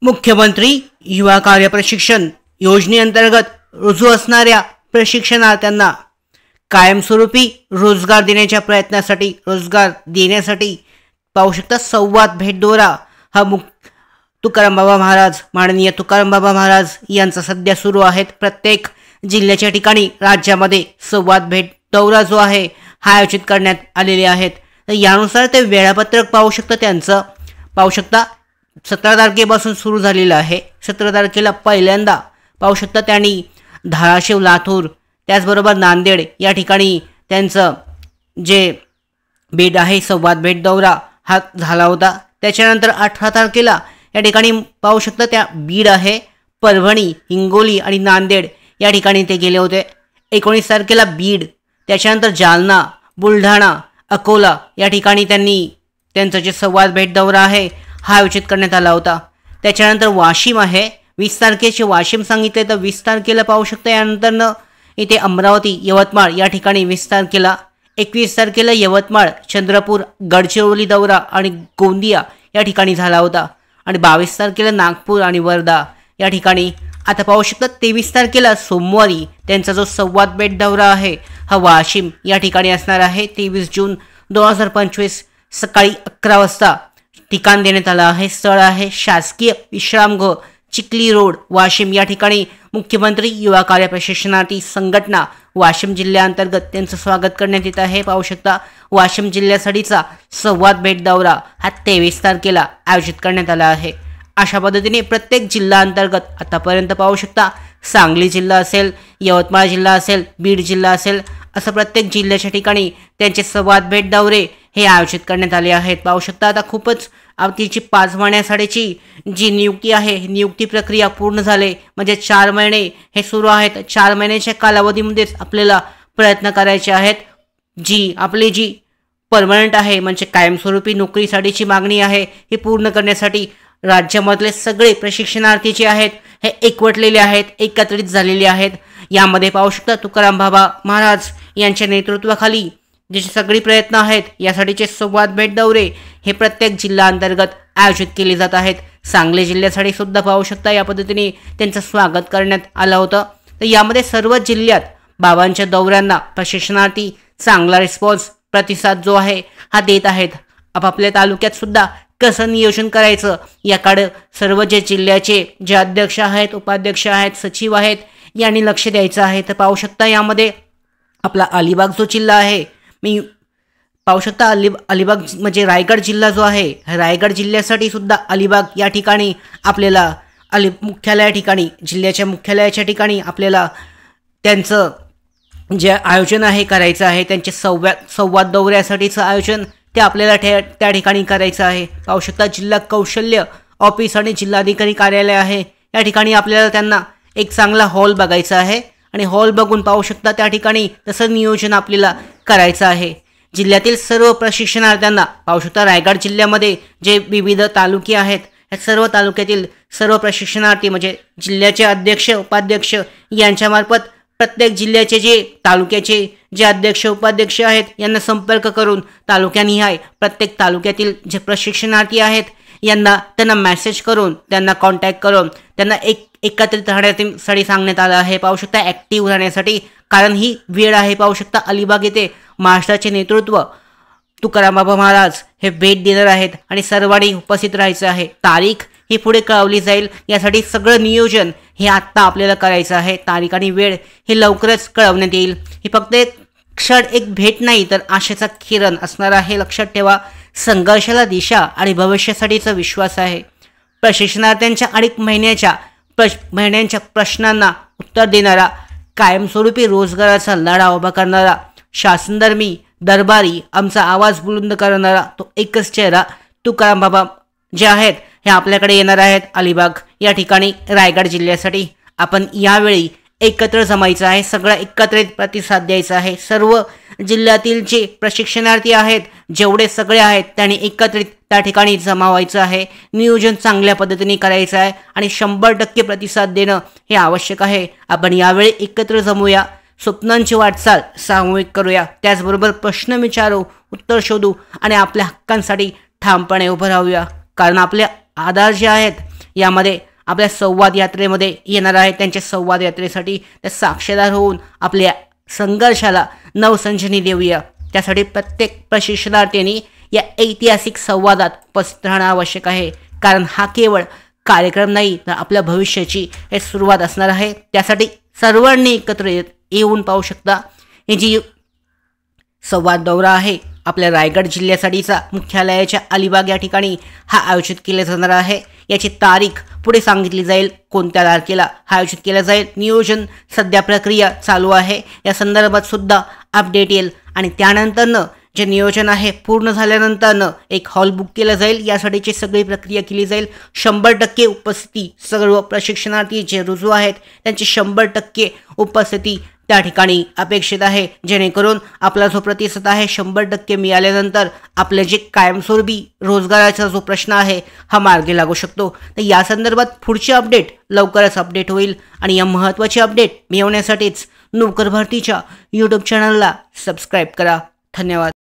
मुख्यमंत्री युवा कार्य प्रशिक्षण योजनेअंतर्गत रुजू असणाऱ्या प्रशिक्षणार्थ्यांना कायमस्वरूपी रोजगार देण्यासाठी पाहू शकता संवाद भेट दौरा हा तुकारामबाबा महाराज माननीय तुकारामबाबा महाराज यांचा सध्या सुरू आहे। प्रत्येक जिल्ह्याच्या ठिकाणी राज्यामध्ये संवाद भेट दौरा जो आहे हा आयोजित करण्यात आलेले आहेत। तर यानुसार ते वेळापत्रक पाहू शकता 17 तारखेपासून सुरू झालेलं आहे। 17 तारखेला पहिल्यांदा पाहू शकता त्यांनी धाराशिव, लातूर त्याचबरोबर नांदेड या ठिकाणी त्यांचं जे भेट आहे संवाद भेट दौरा हा झाला होता। त्याच्यानंतर 18 तारखेला या ठिकाणी पाहू शकता त्या बीड आहे, परभणी, हिंगोली आणि नांदेड या ठिकाणी ते गेले होते। 19 तारखेला बीड, त्याच्यानंतर जालना, बुलढाणा, अकोला या ठिकाणी त्यांचं जे संवाद भेट दौरा आहे हा आयोजित करण्यात आला होता। त्याच्यानंतर वाशिम आहे, 20 तारखेचे वाशिम सांगितले तर 20 तारखेला पाहू शकता। यानंतर इथे अमरावती, यवतमाळ या ठिकाणी 20 तारखेला, 21 तारखेला यवतमाळ, चंद्रपूर, गडचिरोली दौरा आणि गोंदिया या ठिकाणी झाला होता आणि 22 तारखेला नागपूर आणि वर्धा या ठिकाणी। आता पाहू शकता 23 तारखेला सोमवारी त्यांचा जो संवाद भेट दौरा आहे हा वाशिम या ठिकाणी असणार आहे। 23 जून 2025 सकाळी 11 वाजता ठिकाण देण्यात आलं आहे। स्थळ आहे शासकीय विश्रामगृह, चिखली रोड, वाशिम या ठिकाणी। मुख्यमंत्री युवा कार्य प्रशिक्षणार्थी संघटना वाशिम जिल्ह्याअंतर्गत त्यांचं स्वागत करण्यात येत आहे। पाहू शकता वाशिम जिल्ह्यासाठीचा संवाद भेट दौरा हा 23 तारखेला आयोजित करण्यात आला आहे। अशा पद्धतीने प्रत्येक जिल्ह्याअंतर्गत आतापर्यंत पाहू शकता सांगली जिल्हा असेल, यवतमाळ जिल्हा असेल, बीड जिल्हा असेल, असं प्रत्येक जिल्ह्याच्या ठिकाणी त्यांचे संवाद भेट दौरे हे आयोजित करण्यात आले आहेत। पाहू शकता आता खूपच तिची 5 महिन्यासाठीची जी नियुक्ती आहे, नियुक्ती प्रक्रिया पूर्ण झाले म्हणजे 4 महिने हे सुरू आहेत। 4 महिन्याच्या कालावधीमध्येच आपल्याला प्रयत्न करायचे आहेत। आपली जी परमनंट आहे म्हणजे कायमस्वरूपी नोकरीसाठीची मागणी आहे ही पूर्ण करण्यासाठी राज्यामधले सगळे प्रशिक्षणार्थी जे आहेत हे एकवटलेले आहेत, एकत्रित झालेले आहेत। यामध्ये पाहू शकता तुकारामबाबा महाराज यांच्या नेतृत्वाखाली जे सगळे प्रयत्न आहेत यासाठीचे संवाद भेट दौरे हे प्रत्येक जिल्ह्याअंतर्गत आयोजित केले जात आहेत। सांगली जिल्ह्यासाठी सुद्धा पाहू शकता या पद्धतीने त्यांचं स्वागत करण्यात आलं होतं। तर यामध्ये सर्व जिल्ह्यात बाबांच्या दौऱ्यांना प्रशिक्षणार्थी चांगला रिस्पॉन्स प्रतिसाद जो आहे हा देत आहेत। आपापल्या तालुक्यात सुद्धा कसं नियोजन करायचं याकडे सर्व जे जिल्ह्याचे जे अध्यक्ष आहेत, उपाध्यक्ष आहेत, सचिव आहेत यांनी लक्ष द्यायचं आहे। तर पाहू शकता यामध्ये आपला अलिबाग जो जिल्हा आहे, मी पाहू शकता अलिबाग म्हणजे रायगड जिल्हा जो आहे, रायगड जिल्ह्यासाठी सुद्धा अलिबाग या ठिकाणी आपल्याला मुख्यालया ठिकाणी जिल्ह्याच्या मुख्यालयाच्या ठिकाणी आपल्याला त्यांचं जे आयोजन आहे करायचं आहे। त्यांचे संवाद दौऱ्यासाठीचं आयोजन ते आपल्याला त्या ठिकाणी करायचं आहे। पाहू शकता जिल्हा कौशल्य ऑफिस आणि जिल्हाधिकारी कार्यालय आहे या ठिकाणी आपल्याला त्यांना एक चांगला हॉल बघायचा आहे आणि हॉल बघून पाहू शकता त्या ठिकाणी तसं नियोजन आपल्याला करायचं आहे। जिल्ह्यातील सर्व प्रशिक्षणार्थ्यांना पाहू शकता रायगड जिल्ह्यामध्ये जे विविध तालुके आहेत या सर्व तालुक्यातील सर्व प्रशिक्षणार्थी म्हणजे जिल्ह्याचे अध्यक्ष, उपाध्यक्ष यांच्यामार्फत प्रत्येक जिल्ह्याचे जे तालुक्याचे जे अध्यक्ष, उपाध्यक्ष आहेत यांना संपर्क करून तालुक्यानिहाय प्रत्येक तालुक्यातील जे प्रशिक्षणार्थी आहेत त्यांना मेसेज करून, त्यांना कॉन्टॅक्ट करून त्यांना एकत्रित राहण्यासाठी सांगण्यात आलं आहे। पाहू शकता ॲक्टिव्ह राहण्यासाठी, कारण ही वेळ आहे। पाहू शकता अलिबाग येथे महाराष्ट्राचे नेतृत्व तुकारामबाबा महाराज हे भेट देणार आहेत आणि सर्वांनी उपस्थित राहायचं आहे। तारीख ही पुढे कळवली जाईल, यासाठी सगळं नियोजन हे आत्ता आपल्याला करायचं आहे। तारीख आणि वेळ हे लवकरच कळवण्यात येईल। ही फक्त एक भेट नाही तर आशेचा किरण असणार आहे, लक्षात ठेवा। संघर्षाला दिशा आणि भविष्यासाठीचा विश्वास आहे। प्रशिक्षणार्थ्यांच्या अनेक महिन्यांच्या प्रश्नांना उत्तर देणारा, कायमस्वरूपी रोजगाराचा लढा उभा करणारा, शासनधर्मी दरबारी आमचा आवाज बुलंद करणारा तो एकच चेहरा तुकारामबाबा जे आहेत हे आपल्याकडे येणार आहेत अलिबाग या ठिकाणी रायगड जिल्ह्यासाठी। आपण यावेळी एकत्र जमायचं आहे, सगळं एकत्रित प्रतिसाद द्यायचा आहे। सर्व जिल्ह्यातील जे प्रशिक्षणार्थी आहेत जेवढे सगळे आहेत त्यांनी एकत्रित त्या ठिकाणी जमा व्हायचं आहे। नियोजन चांगल्या पद्धतीने करायचं आहे आणि 100% प्रतिसाद देणं हे आवश्यक आहे। आपण यावेळी एकत्र जमूया, स्वप्नांची वाटचाल सामूहिक करूया, त्याचबरोबर प्रश्न विचारू, उत्तर शोधू आणि आपल्या हक्कांसाठी ठामपणे उभं राहूया। कारण आपले आधार जे आहेत यामध्ये आपल्या संवाद यात्रेमध्ये येणार आहे। त्यांच्या संवाद यात्रेसाठी त्या साक्षीदार होऊन आपल्या संघर्षाला नवसंजीवनी देऊया। त्यासाठी प्रत्येक प्रशिक्षणार्थींनी या ऐतिहासिक संवादात उपस्थित राहणं आवश्यक आहे, कारण हा केवळ कार्यक्रम नाही तर आपल्या भविष्याची हे सुरुवात असणार आहे। त्यासाठी सर्वांनी एकत्र येऊन पाहू शकता। ही जी संवाद दौरा आहे आपल्या रायगड जिल्ह्यासाठीचा मुख्यालयाच्या अलिबाग या ठिकाणी हा आयोजित केला जाणार आहे। याची तारीख पुढे सांगितली जाईल, कोणत्या तारखेला हा आयोजित केला जाईल, नियोजन सध्या प्रक्रिया चालू आहे, या संदर्भात सुद्धा अपडेट येईल। आणि त्यानंतरनं जे नियोजन आहे पूर्ण झाल्यानंतरनं एक हॉल बुक केला जाईल, यासाठीची सगळी प्रक्रिया केली जाईल। 100% उपस्थिती, सर्व प्रशिक्षणार्थी जे रुजू आहेत त्यांची 100% उपस्थिती त्या ठिकाणी अपेक्षित आहे, जेणेकरून आपला जो प्रतिसाद आहे 100% मिळाल्यानंतर आपले जे कायमस्वरूपी रोजगाराचा जो प्रश्न आहे हा मार्गी लागू शकतो। तर या संदर्भात पुढचे अपडेट लवकरच अपडेट होईल आणि या महत्त्वाचे अपडेट मिळवण्यासाठीच नोकर भरतीच्या यूट्यूब चॅनलला सबस्क्राईब करा। धन्यवाद।